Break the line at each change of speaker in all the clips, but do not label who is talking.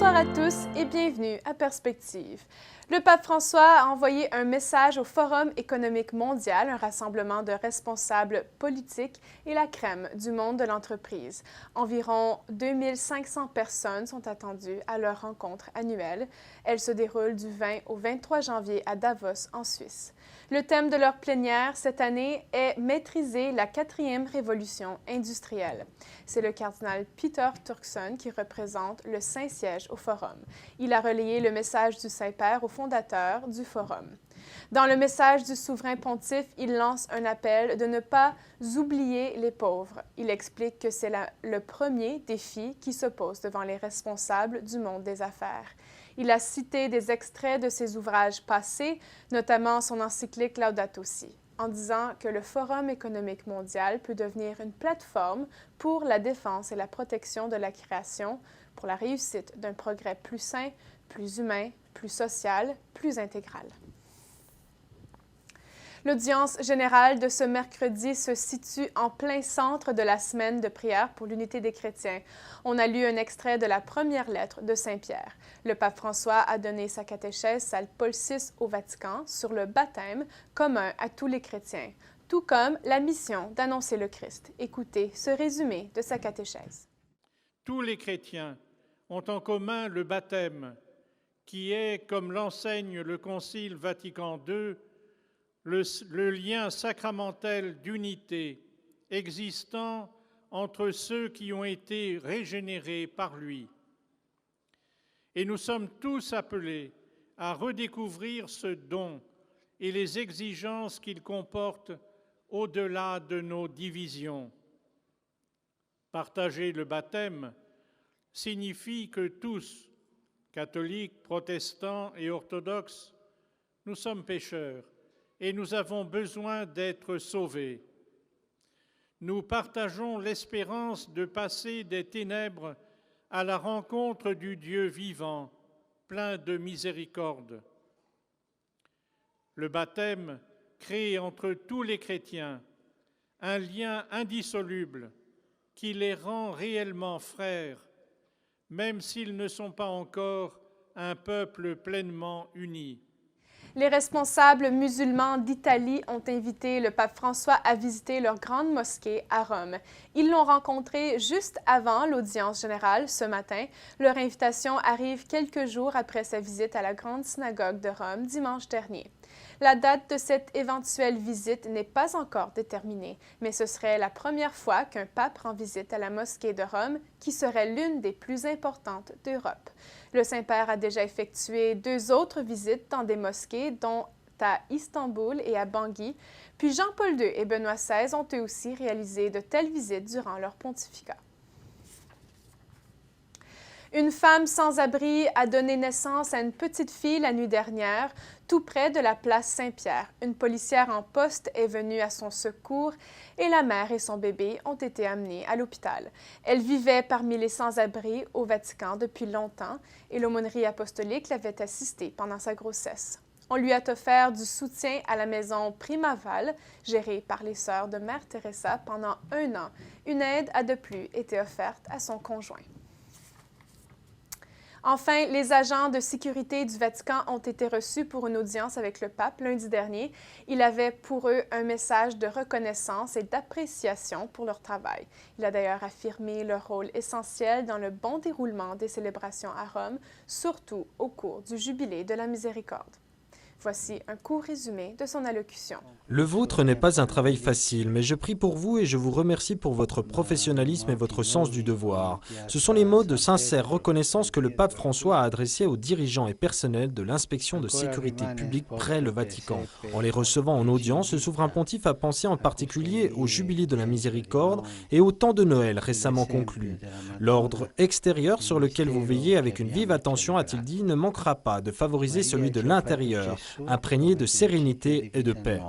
Bonsoir à tous et bienvenue à Perspective. Le pape François a envoyé un message au Forum économique mondial, un rassemblement de responsables politiques et la crème du monde de l'entreprise. Environ 2500 personnes sont attendues à leur rencontre annuelle. Elle se déroule du 20 au 23 janvier à Davos, en Suisse. Le thème de leur plénière cette année est « Maîtriser la quatrième révolution industrielle ». C'est le cardinal Peter Turkson qui représente le Saint-Siège au Forum. Il a relayé le message du Saint-Père au fondateur du Forum. Dans le message du souverain pontife, il lance un appel de ne pas oublier les pauvres. Il explique que c'est le premier défi qui se pose devant les responsables du monde des affaires. Il a cité des extraits de ses ouvrages passés, notamment son encyclique Laudato Si, en disant que le Forum économique mondial peut devenir une plateforme pour la défense et la protection de la création, pour la réussite d'un progrès plus sain, plus humain, plus social, plus intégral. L'audience générale de ce mercredi se situe en plein centre de la semaine de prière pour l'unité des chrétiens. On a lu un extrait de la première lettre de Saint-Pierre. Le pape François a donné sa catéchèse Salle Paul VI au Vatican sur le baptême commun à tous les chrétiens, tout comme la mission d'annoncer le Christ. Écoutez ce résumé de sa catéchèse.
Tous les chrétiens ont en commun le baptême, qui est, comme l'enseigne le Concile Vatican II, le lien sacramentel d'unité existant entre ceux qui ont été régénérés par lui. Et nous sommes tous appelés à redécouvrir ce don et les exigences qu'il comporte au-delà de nos divisions. Partager le baptême signifie que tous, catholiques, protestants et orthodoxes, nous sommes pécheurs et nous avons besoin d'être sauvés. Nous partageons l'espérance de passer des ténèbres à la rencontre du Dieu vivant, plein de miséricorde. Le baptême crée entre tous les chrétiens un lien indissoluble qui les rend réellement frères, même s'ils ne sont pas encore un peuple pleinement uni.
Les responsables musulmans d'Italie ont invité le pape François à visiter leur grande mosquée à Rome. Ils l'ont rencontré juste avant l'audience générale ce matin. Leur invitation arrive quelques jours après sa visite à la grande synagogue de Rome dimanche dernier. La date de cette éventuelle visite n'est pas encore déterminée, mais ce serait la première fois qu'un pape rend visite à la mosquée de Rome, qui serait l'une des plus importantes d'Europe. Le Saint-Père a déjà effectué 2 autres visites dans des mosquées, dont à Istanbul et à Bangui, puis Jean-Paul II et Benoît XVI ont eux aussi réalisé de telles visites durant leur pontificat. Une femme sans-abri a donné naissance à une petite fille la nuit dernière, tout près de la place Saint-Pierre. Une policière en poste est venue à son secours et la mère et son bébé ont été amenés à l'hôpital. Elle vivait parmi les sans-abri au Vatican depuis longtemps et l'aumônerie apostolique l'avait assistée pendant sa grossesse. On lui a offert du soutien à la maison Primaval, gérée par les sœurs de Mère Teresa pendant 1 an. Une aide a de plus été offerte à son conjoint. Enfin, les agents de sécurité du Vatican ont été reçus pour une audience avec le pape lundi dernier. Il avait pour eux un message de reconnaissance et d'appréciation pour leur travail. Il a d'ailleurs affirmé leur rôle essentiel dans le bon déroulement des célébrations à Rome, surtout au cours du Jubilé de la Miséricorde. Voici un court résumé de son allocution.
Le vôtre n'est pas un travail facile, mais je prie pour vous et je vous remercie pour votre professionnalisme et votre sens du devoir. Ce sont les mots de sincère reconnaissance que le pape François a adressés aux dirigeants et personnels de l'inspection de sécurité publique près le Vatican. En les recevant en audience, le souverain pontife a pensé en particulier au Jubilé de la Miséricorde et au temps de Noël récemment conclu. L'ordre extérieur sur lequel vous veillez avec une vive attention, a-t-il dit, ne manquera pas de favoriser celui de l'intérieur, imprégné de sérénité et de paix.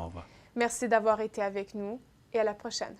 Merci d'avoir été avec nous et à la prochaine.